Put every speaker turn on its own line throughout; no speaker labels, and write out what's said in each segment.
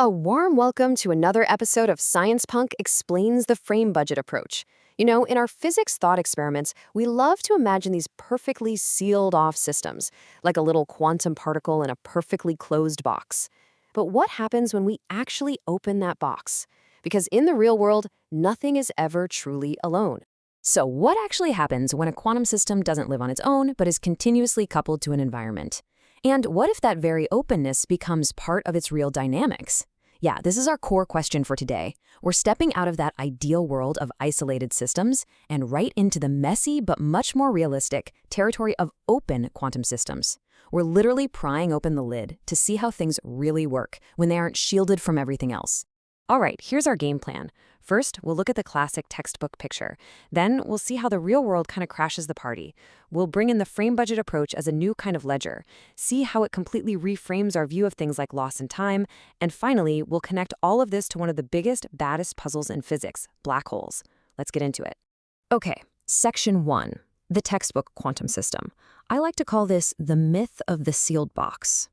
A warm welcome to another episode of SciencePunk Explains the Frame Budget Approach. In our physics thought experiments, we love to imagine these perfectly sealed-off systems, like a little quantum particle in a perfectly closed box. But what happens when we actually open that box? Because in the real world, nothing is ever truly alone. So what actually happens when a quantum system doesn't live on its own, but is continuously coupled to an environment? And what if that very openness becomes part of its real dynamics? Yeah, this is our core question for today. We're stepping out of that ideal world of isolated systems and right into the messy but much more realistic territory of open quantum systems. We're literally prying open the lid to see how things really work when they aren't shielded from everything else. All right, here's our game plan. First, we'll look at the classic textbook picture. Then we'll see how the real world kind of crashes the party. We'll bring in the frame budget approach as a new kind of ledger, see how it completely reframes our view of things like loss and time, and finally, we'll connect all of this to one of the biggest, baddest puzzles in physics, black holes. Let's get into it. Okay, section 1, the textbook quantum system. I like to call this the myth of the sealed box.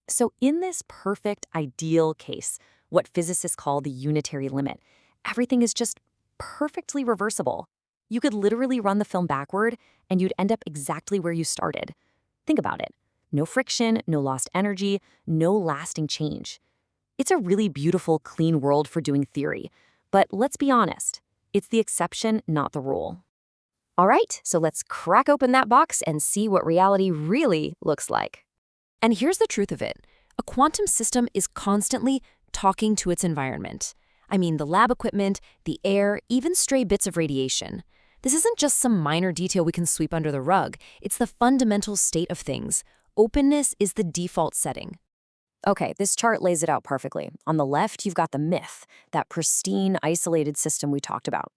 So in this perfect, ideal case, what physicists call the unitary limit, everything is just perfectly reversible. You could literally run the film backward, and you'd end up exactly where you started. Think about it. No friction, no lost energy, no lasting change. It's a really beautiful, clean world for doing theory. But let's be honest, it's the exception, not the rule. All right, so let's crack open that box and see what reality really looks like. And here's the truth of it. A quantum system is constantly talking to its environment. I mean, the lab equipment, the air, even stray bits of radiation. This isn't just some minor detail we can sweep under the rug. It's the fundamental state of things. Openness is the default setting. Okay, this chart lays it out perfectly. On the left, you've got the myth, that pristine, isolated system we talked about.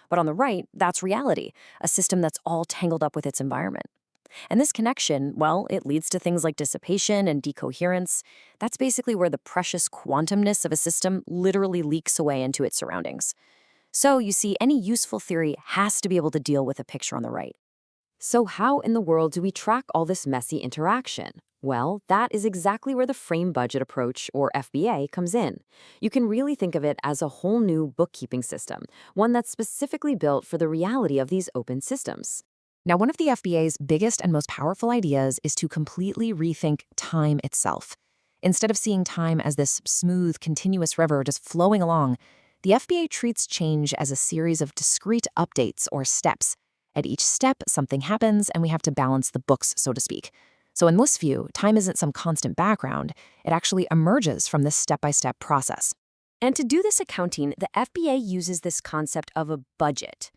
But on the right, that's reality, a system that's all tangled up with its environment. And this connection, well, it leads to things like dissipation and decoherence. That's basically where the precious quantumness of a system literally leaks away into its surroundings. So, you see, any useful theory has to be able to deal with a picture on the right. So how in the world do we track all this messy interaction? Well, that is exactly where the frame budget approach, or FBA, comes in. You can really think of it as a whole new bookkeeping system, one that's specifically built for the reality of these open systems. Now, one of the FBA's biggest and most powerful ideas is to completely rethink time itself. Instead of seeing time as this smooth, continuous river just flowing along, the FBA treats change as a series of discrete updates or steps. At each step, something happens, and we have to balance the books, so to speak. So in this view, time isn't some constant background. It actually emerges from this step-by-step process. And to do this accounting, the FBA uses this concept of a budget.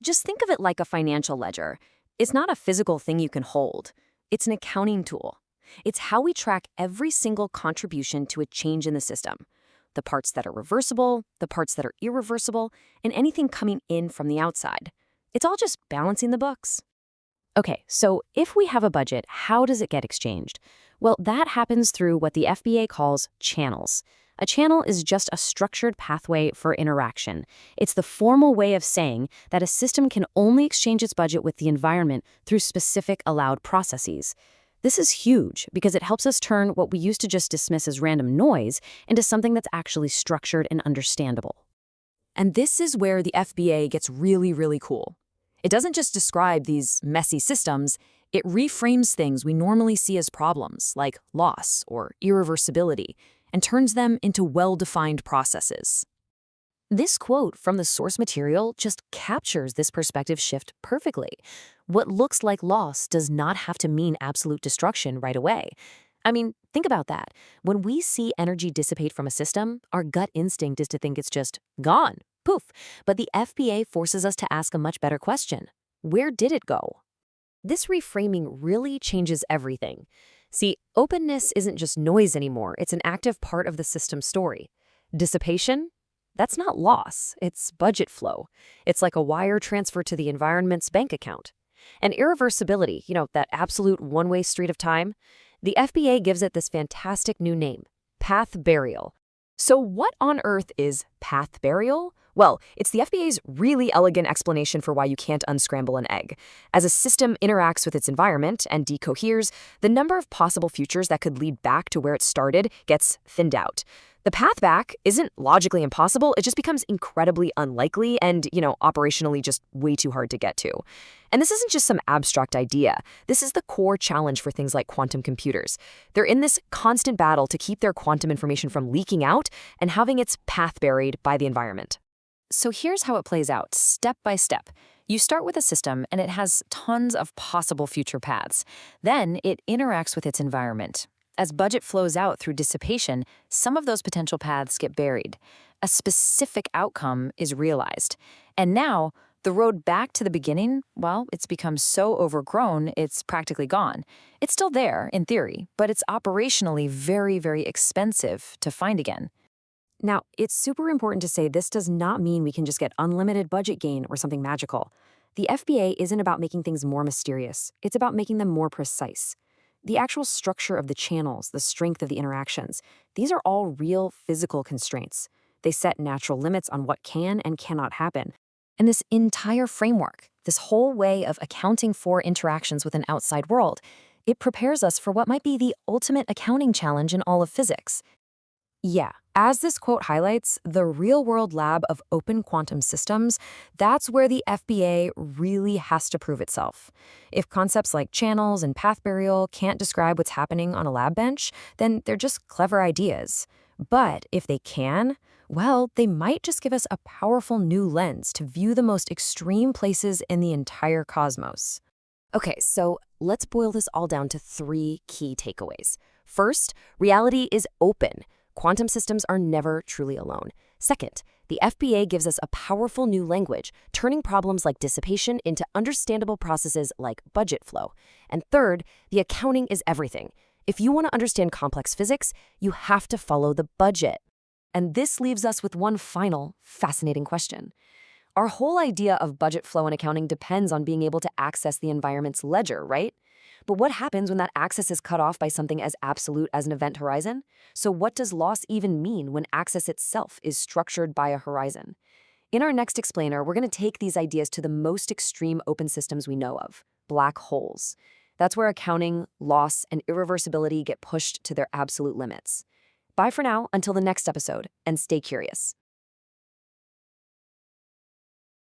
Just think of it like a financial ledger. It's not a physical thing you can hold. It's an accounting tool. It's how we track every single contribution to a change in the system. The parts that are reversible, the parts that are irreversible, and anything coming in from the outside. It's all just balancing the books. Okay, so if we have a budget, how does it get exchanged? Well, that happens through what the FBA calls channels. A channel is just a structured pathway for interaction. It's the formal way of saying that a system can only exchange its budget with the environment through specific allowed processes. This is huge because it helps us turn what we used to just dismiss as random noise into something that's actually structured and understandable. And this is where the FBA gets really, really cool. It doesn't just describe these messy systems, it reframes things we normally see as problems, like loss or irreversibility, and turns them into well-defined processes. This quote from the source material just captures this perspective shift perfectly. What looks like loss does not have to mean absolute destruction right away. I mean, think about that. When we see energy dissipate from a system, our gut instinct is to think it's just gone, poof. But the FBA forces us to ask a much better question. Where did it go? This reframing really changes everything. See, openness isn't just noise anymore. It's an active part of the system story. Dissipation? That's not loss. It's budget flow. It's like a wire transfer to the environment's bank account. And irreversibility, that absolute one-way street of time, the FBA gives it this fantastic new name, path burial. So what on earth is path burial? Well, it's the FBA's really elegant explanation for why you can't unscramble an egg. As a system interacts with its environment and decoheres, the number of possible futures that could lead back to where it started gets thinned out. The path back isn't logically impossible, it just becomes incredibly unlikely and, operationally just way too hard to get to. And this isn't just some abstract idea. This is the core challenge for things like quantum computers. They're in this constant battle to keep their quantum information from leaking out and having its path buried by the environment.
So here's how it plays out, step by step. You start with a system and it has tons of possible future paths. Then it interacts with its environment. As budget flows out through dissipation, some of those potential paths get buried. A specific outcome is realized. And now, the road back to the beginning, well, it's become so overgrown, it's practically gone. It's still there, in theory, but it's operationally very, very expensive to find again.
Now, it's super important to say this does not mean we can just get unlimited budget gain or something magical. The FBA isn't about making things more mysterious. It's about making them more precise. The actual structure of the channels, the strength of the interactions, these are all real physical constraints. They set natural limits on what can and cannot happen. And this entire framework, this whole way of accounting for interactions with an outside world, it prepares us for what might be the ultimate accounting challenge in all of physics. Yeah, as this quote highlights, the real-world lab of open quantum systems, that's where the FBA really has to prove itself. If concepts like channels and path burial can't describe what's happening on a lab bench, then they're just clever ideas. But if they can, well, they might just give us a powerful new lens to view the most extreme places in the entire cosmos. Okay, so let's boil this all down to 3 key takeaways. First, reality is open. Quantum systems are never truly alone. Second, the FBA gives us a powerful new language, turning problems like dissipation into understandable processes like budget flow. And third, the accounting is everything. If you want to understand complex physics, you have to follow the budget. And this leaves us with one final, fascinating question. Our whole idea of budget flow and accounting depends on being able to access the environment's ledger, right? But what happens when that access is cut off by something as absolute as an event horizon? So what does loss even mean when access itself is structured by a horizon? In our next explainer, we're going to take these ideas to the most extreme open systems we know of, black holes. That's where accounting, loss, and irreversibility get pushed to their absolute limits. Bye for now until the next episode, and stay curious.